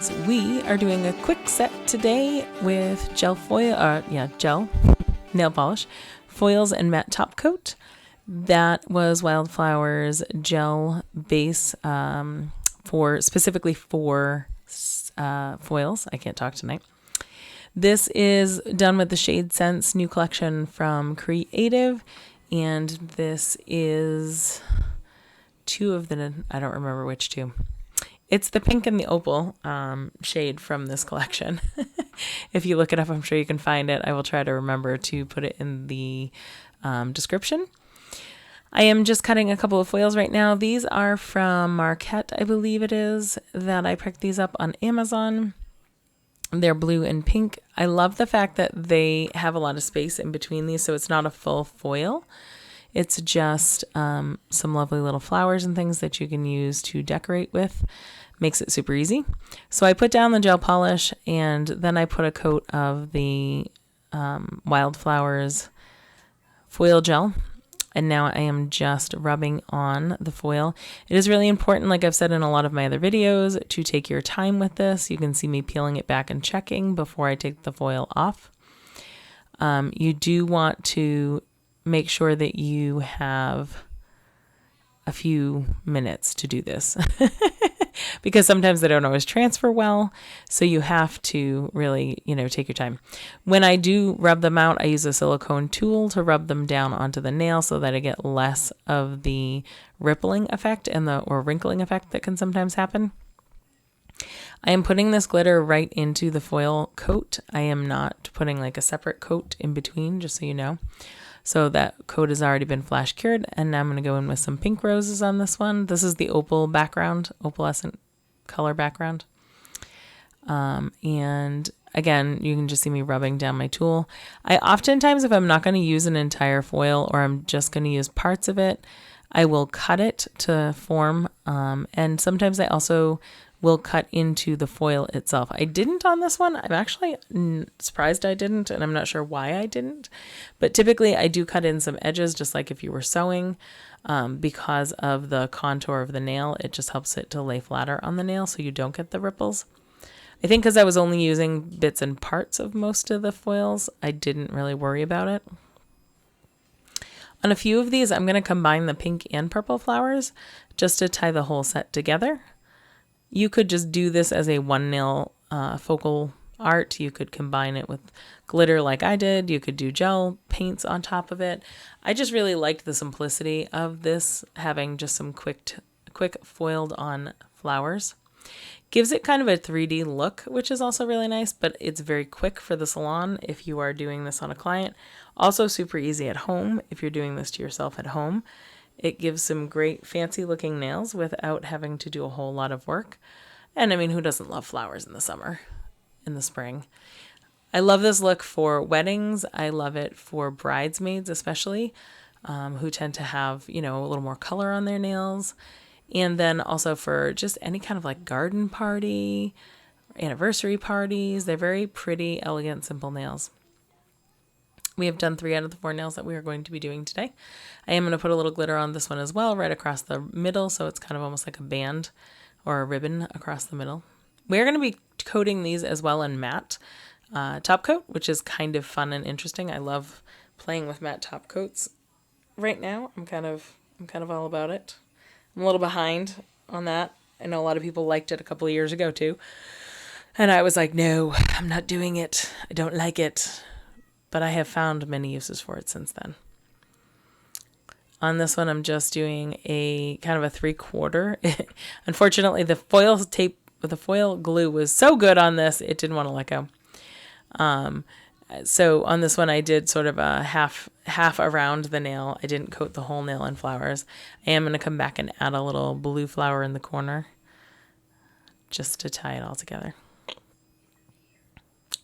friends, we are doing a quick set today with gel nail polish, foils, and matte top coat. That was Wildflower's gel base specifically for foils. I can't talk tonight. This is done with the Shade Sense new collection from Creative, and this is two of the, I don't remember which two. It's the pink and the opal shade from this collection. If you look it up, I'm sure you can find it. I will try to remember to put it in the description. I am just cutting a couple of foils right now. These are from Marquette, I believe it is, that I picked these up on Amazon. They're blue and pink. I love the fact that they have a lot of space in between these, so it's not a full foil. It's just some lovely little flowers and things that you can use to decorate with. Makes it super easy. So I put down the gel polish, and then I put a coat of the Wildflowers foil gel. And now I am just rubbing on the foil. It is really important, like I've said in a lot of my other videos, to take your time with this. You can see me peeling it back and checking before I take the foil off. You do want to make sure that you have a few minutes to do this because sometimes they don't always transfer well. So you have to really, take your time. When I do rub them out, I use a silicone tool to rub them down onto the nail so that I get less of the rippling effect or wrinkling effect that can sometimes happen. I am putting this glitter right into the foil coat. I am not putting like a separate coat in between, just so you know. So that coat has already been flash cured, and now I'm going to go in with some pink roses on this one. This is the opal background, opalescent color background. And again, you can just see me rubbing down my tool. I oftentimes, if I'm not going to use an entire foil or I'm just going to use parts of it, I will cut it to form. And sometimes I also will cut into the foil itself. I didn't on this one. I'm actually surprised I didn't, and I'm not sure why I didn't. But typically I do cut in some edges, just like if you were sewing, because of the contour of the nail. It just helps it to lay flatter on the nail so you don't get the ripples. I think because I was only using bits and parts of most of the foils, I didn't really worry about it. On a few of these, I'm going to combine the pink and purple flowers just to tie the whole set together. You could just do this as a one nail focal art. You could combine it with glitter like I did. You could do gel paints on top of it. I just really liked the simplicity of this, having just some quick foiled on flowers. Gives it kind of a 3D look, which is also really nice, but it's very quick for the salon if you are doing this on a client. Also super easy at home if you're doing this to yourself at home. It gives some great fancy looking nails without having to do a whole lot of work. And I mean, who doesn't love flowers in the summer, in the spring? I love this look for weddings. I love it for bridesmaids, especially, who tend to have, a little more color on their nails. And then also for just any kind of like garden party, anniversary parties. They're very pretty, elegant, simple nails. We have done 3 out of the 4 nails that we are going to be doing today. I am going to put a little glitter on this one as well, right across the middle, so it's kind of almost like a band or a ribbon across the middle. We're going to be coating these as well in matte top coat, which is kind of fun and interesting. I love playing with matte top coats right now. I'm kind of all about it. I'm a little behind on that. I know a lot of people liked it a couple of years ago too. And I was like, no, I'm not doing it. I don't like it. But I have found many uses for it since then. On this one, I'm just doing a kind of a 3/4. Unfortunately, the foil glue was so good on this, it didn't want to let go. So on this one, I did sort of a half around the nail. I didn't coat the whole nail in flowers. I am going to come back and add a little blue flower in the corner just to tie it all together.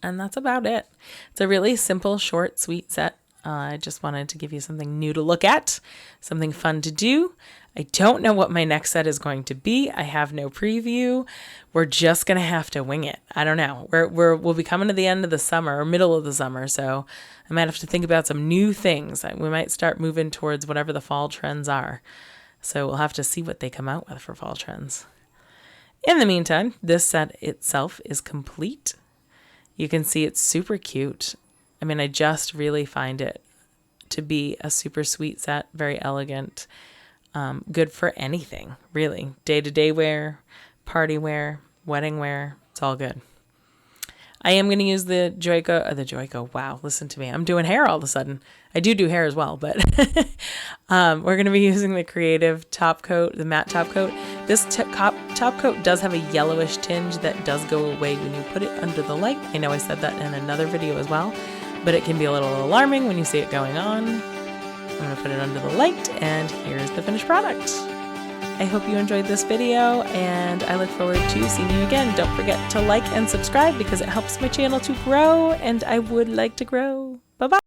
And that's about it. It's a really simple, short, sweet set. I just wanted to give you something new to look at, something fun to do. I don't know what my next set is going to be. I have no preview. We're just going to have to wing it. I don't know. We'll be coming to the end of the summer or middle of the summer, so I might have to think about some new things. We might start moving towards whatever the fall trends are. So we'll have to see what they come out with for fall trends. In the meantime, this set itself is complete. You can see it's super cute. I mean, I just really find it to be a super sweet set, very elegant, good for anything, really. Day-to-day wear, party wear, wedding wear, it's all good. I am going to use the Joico. Wow, listen to me. I'm doing hair all of a sudden. I do hair as well, but we're going to be using the Creative top coat, the matte top coat. This top coat does have a yellowish tinge that does go away when you put it under the light. I know I said that in another video as well, but it can be a little alarming when you see it going on. I'm going to put it under the light, and here's the finished product. I hope you enjoyed this video, and I look forward to seeing you again. Don't forget to like and subscribe because it helps my channel to grow, and I would like to grow. Bye-bye.